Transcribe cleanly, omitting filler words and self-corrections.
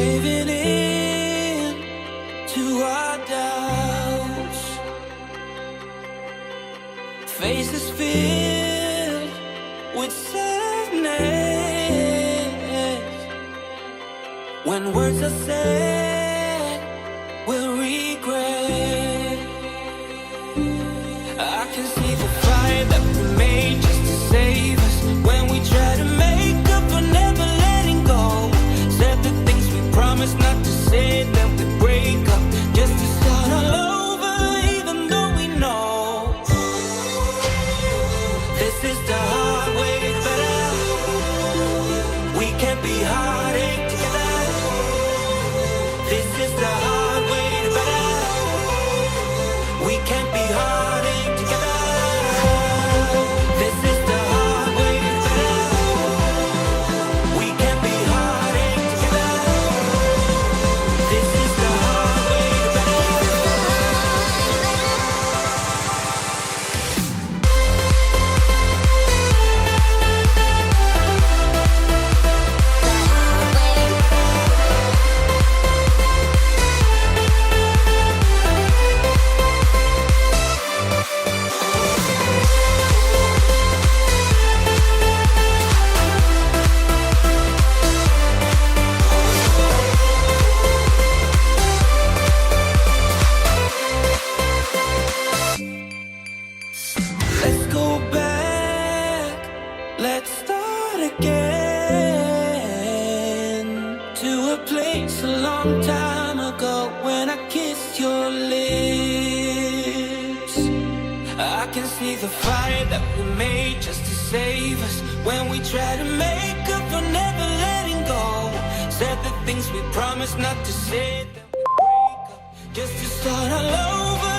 caving in to our doubts. Faces filled with sadness. When words are said, we'll regret. I can see the fire that we made just to save us. When we try to make up for never letting go. Said the things we promised not to say, then we break up just to start all over, even though we know this is the hard way better. We can't be heartache together. This is the hard way better. We can't be heartache together. This is the hard way better. We can't be heartache together. This is the hard way better. Let's go back, let's start again, to a place a long time ago when I kissed your lips. I can see the fire that we made just to save us. When we try to make up for never letting go. Said the things we promised not to say, then we break up just to start all over.